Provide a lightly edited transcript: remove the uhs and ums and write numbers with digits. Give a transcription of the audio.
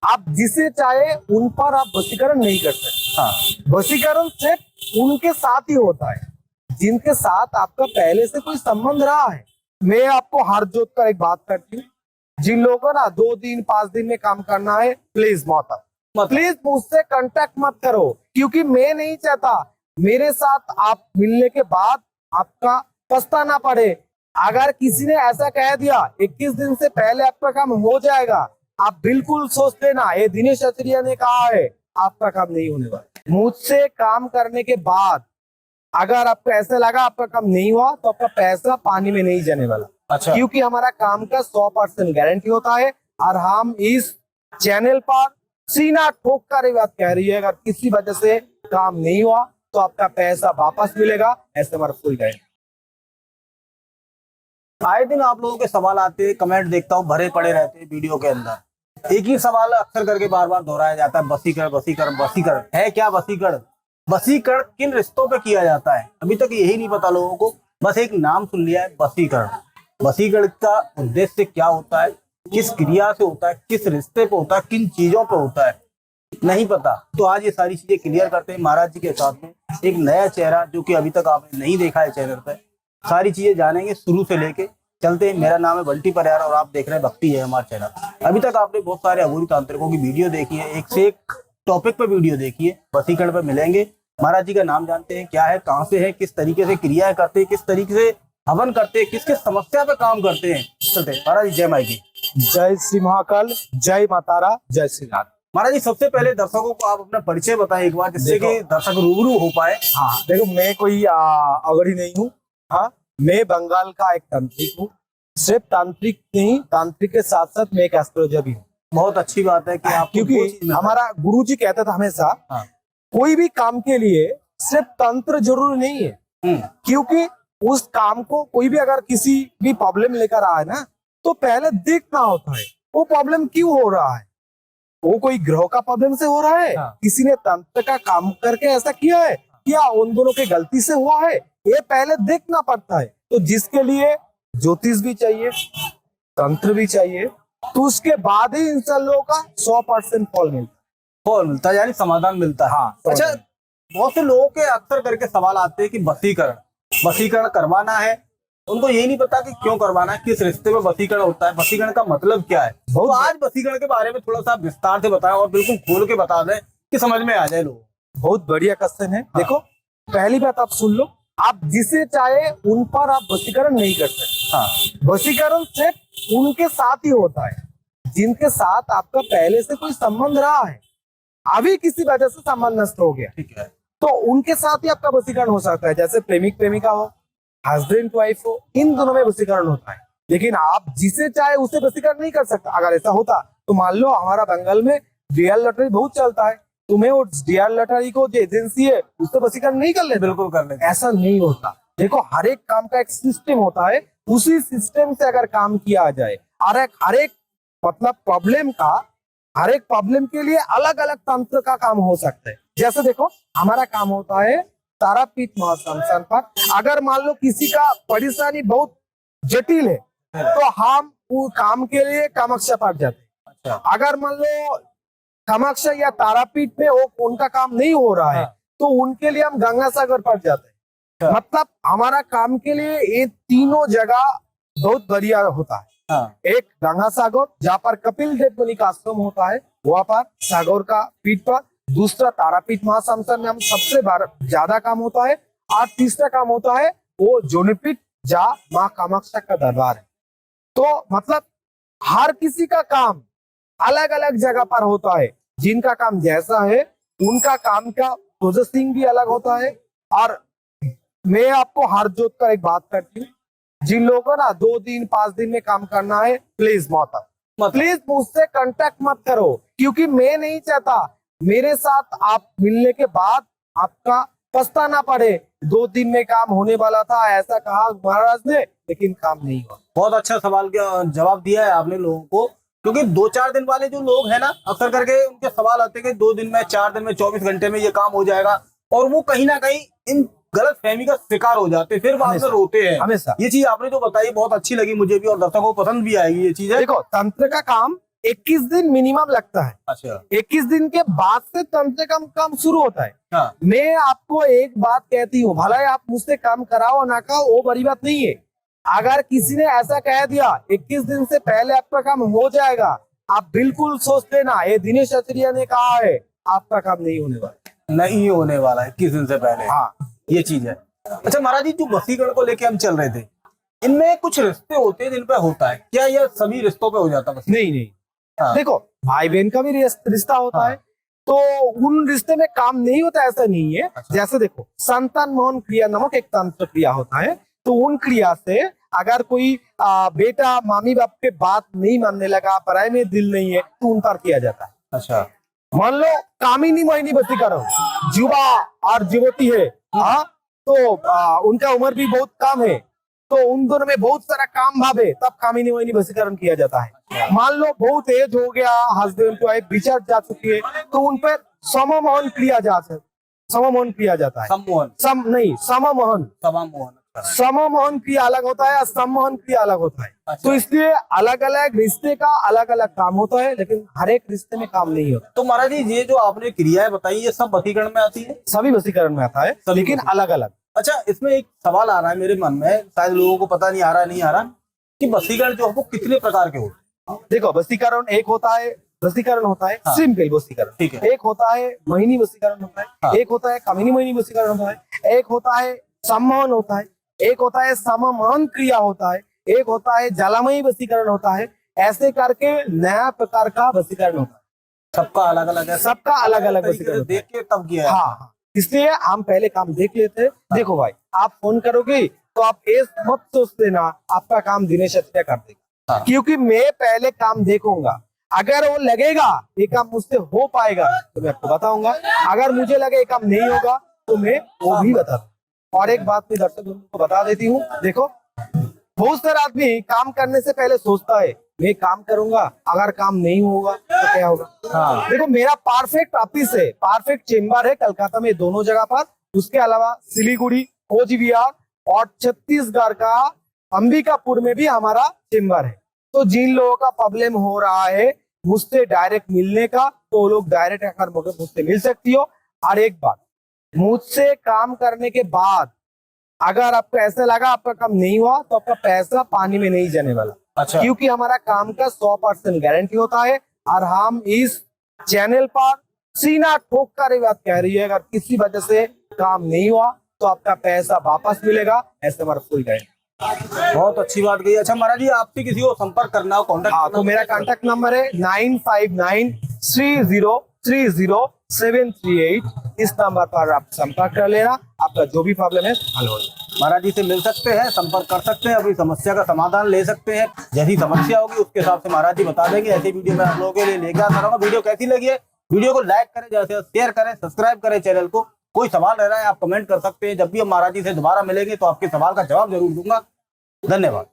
आप जिसे चाहे उन पर आप वशीकरण नहीं कर सकते। हाँ। वशीकरण सिर्फ उनके साथ ही होता है जिनके साथ आपका पहले से कोई संबंध रहा है। मैं आपको हाथ जोड़ कर एक बात करती हूँ, जिन लोगों को ना 2 दिन 5 दिन में काम करना है, प्लीज प्लीज मुझसे कांटेक्ट मत करो, क्योंकि मैं नहीं चाहता मेरे साथ आप मिलने के बाद आपका पछताना पड़े। अगर किसी ने ऐसा कह दिया 21 दिन से पहले आपका काम हो जाएगा, आप बिल्कुल सोच लेना ये दिनेश अचरिया ने कहा है, आपका काम नहीं होने वाला। मुझसे काम करने के बाद अगर आपको ऐसा लगा आपका काम नहीं हुआ तो आपका पैसा पानी में नहीं जाने वाला। अच्छा। क्योंकि हमारा काम का 100% गारंटी होता है और हम इस चैनल पर सीना ठोक कर ये बात कह रही है, अगर किसी वजह से काम नहीं हुआ तो आपका पैसा वापस मिलेगा, ऐसे हमारा फुल गारंटी। आए दिन आप लोगों के सवाल आते हैं, कमेंट देखता हूँ भरे पड़े रहते हैं वीडियो के अंदर। एक ही सवाल अक्सर करके बार बार दोहराया जाता है, वशीकरण वशीकरण वशीकरण। है क्या वशीकरण? वशीकरण किन रिश्तों पे किया जाता है अभी तक यही नहीं पता लोगों को। बस एक नाम सुन लिया है, वशीकरण। वशीकरण का उद्देश्य क्या होता है, किस क्रिया से होता है, किस रिश्ते पे होता है, किन चीजों पे होता है, नहीं पता। तो आज ये सारी चीजें क्लियर करते हैं महाराज जी के साथ में। एक नया चेहरा जो कि अभी तक आपने नहीं देखा है चैनल पे, सारी चीजें जानेंगे शुरू से लेके। चलते हैं। मेरा नाम है बंटी परियार और आप देख रहे हैं भक्ति है हमारा चैनल। अभी तक आपने बहुत सारे अघोरी तांत्रिकों की वीडियो देखी है, एक से एक टॉपिक पे वीडियो देखी है। वशीकरण पे मिलेंगे, महाराज जी का नाम जानते हैं, क्या है, कहाँ से है, किस तरीके से क्रियाएं करते हैं, किस तरीके से हवन करते हैं, किस किस समस्या पे काम करते हैं। चलते हैं। महाराज जी जय माई की। जय श्री महाकाल, जय मातारा, जय श्री राम। महाराज जी सबसे पहले दर्शकों को आप अपना परिचय बताएं एक बार, जिससे कि दर्शक रूबरू हो पाए। हाँ देखो, मैं कोई अगड़ी नहीं हूँ। हाँ, मैं बंगाल का एक तांत्रिक हूँ। सिर्फ तांत्रिक नहीं, तांत्रिक के साथ साथ मैं एक एस्ट्रोलॉजर भी हूँ। बहुत अच्छी बात है कि आप, क्योंकि हमारा गुरुजी कहता था हमेशा, हाँ। कोई भी काम के लिए सिर्फ तंत्र जरूरी नहीं है। क्योंकि उस काम को कोई भी अगर किसी भी प्रॉब्लम लेकर आए ना, तो पहले देखना होता है वो प्रॉब्लम क्यों हो रहा है। वो कोई ग्रह का प्रॉब्लम से हो रहा है, हाँ। किसी ने तंत्र का काम करके ऐसा किया है, क्या उन दोनों की गलती से हुआ है, ये पहले देखना पड़ता है। तो जिसके लिए ज्योतिष भी चाहिए, तंत्र भी चाहिए, तो उसके बाद ही इंसान लोगों का 100% फल मिलता है, यानी समाधान मिलता है। हाँ। अच्छा, बहुत से लोगों के अक्सर करके सवाल आते हैं कि वशीकरण करवाना है, उनको यही नहीं पता कि क्यों करवाना है, किस रिश्ते में वशीकरण होता है, वशीकरण का मतलब क्या है। तो आज वशीकरण के बारे में थोड़ा सा विस्तार से बताएं और बिल्कुल खोल के बता दें कि समझ में आ जाए लोगों। बहुत बढ़िया क्वेश्चन है। देखो, पहली बात आप सुन लो, आप जिसे चाहे उन पर आप वशीकरण नहीं कर सकते। हाँ। वशीकरण सिर्फ उनके साथ ही होता है जिनके साथ आपका पहले से कोई संबंध रहा है, अभी किसी वजह से संबंध नष्ट हो गया, ठीक है, तो उनके साथ ही आपका वशीकरण हो सकता है। जैसे प्रेमिक प्रेमिका हो, हस्बैंड वाइफ हो, इन दोनों में वशीकरण होता है। लेकिन आप जिसे चाहे उसे वशीकरण नहीं कर सकता। अगर ऐसा होता तो मान लो हमारा बंगाल में डीआर लॉटरी बहुत चलता है, तुम्हें वो डीआर लॉटरी को जो एजेंसी है उससे वशीकरण नहीं कर ले, बिल्कुल कर ले। ऐसा नहीं होता। देखो, हर एक काम का एक सिस्टम होता है, उसी सिस्टम से अगर काम किया जाए, हर एक मतलब हर एक प्रॉब्लम के लिए अलग अलग तंत्र का काम हो सकता है। जैसे देखो, हमारा काम होता है तारापीठ महाश्मशान पर। अगर मान लो किसी का परेशानी बहुत जटिल है, तो हम वो काम के लिए कामाख्या पाठ जाते हैं। अच्छा। अगर मान लो कामाख्या या तारापीठ में वो उनका काम नहीं हो रहा है, तो उनके लिए हम गंगासागर पाठ जाते हैं। मतलब हमारा काम के लिए ये तीनों जगह बहुत बढ़िया होता है। एक गंगासागर, जहाँ पर कपिल देव मुनि का आश्रम होता है, वहाँ पर सागर का पीठ पर। दूसरा तारापीठ महाश्मशान में हम सबसे ज्यादा काम होता है। और तीसरा काम होता है वो जोनीपीठ, जहाँ माँ कामाख्या का दरबार है। तो मतलब हर किसी का काम अलग अलग जगह पर होता है। जिनका काम जैसा है उनका काम का प्रोसेसिंग भी अलग होता है। और मैं आपको हाथ जोड़ कर एक बात करती हूँ, जिन लोगों को ना 2 दिन 5 दिन में काम करना है, प्लीज प्लीज मुझसे कांटेक्ट मत करो, क्योंकि मैं नहीं चाहता मेरे साथ आप मिलने के बाद आपका पछताना पड़े। 2 दिन में काम होने वाला था, ऐसा कहा महाराज ने, लेकिन काम नहीं हुआ। बहुत अच्छा सवाल का जवाब दिया है आपने लोगों को, क्योंकि 2-4 दिन वाले जो लोग हैं ना, अक्सर करके उनके सवाल आते हैं कि 2 दिन में, 4 दिन में, 24 घंटे में ये काम हो जाएगा, और वो कहीं ना कहीं इन गलत फहमी का शिकार हो जाते हैं, फिर बाद में रोते हैं हमेशा। ये चीज आपने जो बताई बहुत अच्छी लगी मुझे भी, और दर्शकों को पसंद भी आएगी ये चीज। देखो, तंत्र का काम 21 दिन मिनिमम लगता है। अच्छा 21 दिन के बाद से कम काम शुरू होता है। हाँ मैं आपको एक बात कहती हूँ, भला ही आप मुझसे काम कराओ ना कराओ वो बड़ी बात नहीं है। अगर किसी ने ऐसा कह दिया 21 दिन से पहले आपका काम हो जाएगा, आप बिल्कुल सोच लेना ये दिनेश अत्रेया ने कहा है, आपका काम नहीं होने वाला। नहीं होने वाला है 21 दिन से पहले। हाँ ये चीज है। अच्छा महाराज जी, जो वसीकरण को लेके हम चल रहे थे, इनमें कुछ रिश्ते होते हैं जिन पे होता है, क्या यह सभी रिश्तों पे हो जाता है? नहीं नहीं, हाँ। देखो भाई बहन का भी रिश्ता होता हाँ। है, तो उन रिश्ते में काम नहीं होता ऐसा नहीं है। अच्छा। जैसे देखो संतान मोहन क्रिया नामक एक तंत्र क्रिया होता है, तो उन क्रिया से अगर कोई बेटा मामी बाप के बात नहीं मानने लगा, पढ़ाई में दिल नहीं है, तो उन पर किया जाता है। अच्छा मान लो कामिनी मोहिनी वशीकरण, युवा और युवती है, हाँ, तो उनका उम्र भी बहुत कम है, तो उन दोनों में बहुत सारा काम भाव है, तब कामिनी मोहिनी वशीकरण किया जाता है। मान लो बहुत एज हो गया, हस्बैंड टू वाइफ बिछड़ जा चुकी है, तो उन पर सममोहन क्रिया सममोहन किया जाता है। सम्मोहन नहीं, सममोहन। समामोहन। सममोहन क्रिया अलग होता है और सम्मोहन क्रिया अलग होता है। अच्छा। तो इसलिए अलग अलग रिश्ते का अलग अलग काम होता है, लेकिन हर एक रिश्ते में काम नहीं होता। तो महाराज जी, ये जो आपने क्रियाएं बताई, ये सब वसीकरण में आती है? सभी वशीकरण में आता है, सभी लेकिन वशीकरण। अलग अलग। अच्छा, इसमें एक सवाल आ रहा है मेरे मन में, शायद लोगों को पता नहीं आ रहा कि वसीकरण जो है वो कितने प्रकार के होते हैं? देखो वशीकरण एक होता है, वशीकरण होता है हाँ। सिंपल वशीकरण, ठीक है। एक होता है मोहिनी वशीकरण होता है, हाँ। एक होता है कामिनी मोहिनी वशीकरण होता है, एक होता है सम्मोहन होता है, एक होता है सममोहन क्रिया होता है, एक होता है ज्वालामयी वशीकरण होता है। ऐसे करके नया प्रकार का वशीकरण होता है। सबका अलग अलग है, सबका अलग अलग तरीके से वशीकरण देख के तब किया है। हाँ हाँ, इसलिए हम पहले काम देख लेते हैं। देखो भाई, आप फोन करोगे तो आप ये मत सोच लेना आपका काम दिनेश अत्रेया कर देगा, हाँ। क्योंकि मैं पहले काम देखूंगा। अगर वो लगेगा ये काम मुझसे हो पाएगा तो मैं आपको बताऊंगा, अगर मुझे लगे ये काम नहीं होगा तो मैं वो भी बता दूंगा। और एक बात मैं दर्शकों को बता देती हूँ, देखो बहुत सारा आदमी काम करने से पहले सोचता है मैं काम करूंगा, अगर काम नहीं होगा तो क्या होगा। हाँ। देखो मेरा परफेक्ट ऑफिस है, परफेक्ट चेम्बर है कलकत्ता में, दोनों जगह पर। उसके अलावा सिलीगुड़ी, कोचबिहार और छत्तीसगढ़ का अंबिकापुर में भी हमारा चेम्बर है। तो जिन लोगों का प्रॉब्लम हो रहा है मुझसे डायरेक्ट मिलने का, तो वो लोग डायरेक्ट आकर मुझसे मिल सकती हो। और एक बात, मुझसे काम करने के बाद अगर आपको ऐसा लगा आपका काम नहीं हुआ, तो आपका पैसा पानी में नहीं जाने वाला। अच्छा। क्योंकि हमारा काम का 100% गारंटी होता है, और हम इस चैनल पर सीना ठोक कर बात कह रही है, अगर किसी वजह से काम नहीं हुआ तो आपका पैसा वापस मिलेगा, ऐसे हमारा कोई गारंटी। बहुत अच्छी बात कही। अच्छा महाराज जी, आपसे किसी को संपर्क करना हो, कॉन्टेक्ट हाँ, तो मेरा कांटेक्ट नंबर है 9593030738। इस नंबर पर आप संपर्क कर लेना, आपका जो भी प्रॉब्लम है हल हो जाएगा। महाराज जी से मिल सकते हैं, संपर्क कर सकते हैं, अपनी समस्या का समाधान ले सकते हैं। जैसी समस्या होगी उसके हिसाब से महाराज जी बता देंगे। ऐसी वीडियो मैं आप लोगों के लिए लेकर आता रहूंगा। वीडियो कैसी लगी है, वीडियो को लाइक करें, जैसे शेयर करें, सब्सक्राइब करें चैनल को। कोई सवाल रह रहा है आप कमेंट कर सकते हैं। जब भी हम महाराज जी से दोबारा मिलेंगे तो आपके सवाल का जवाब जरूर दूंगा। धन्यवाद।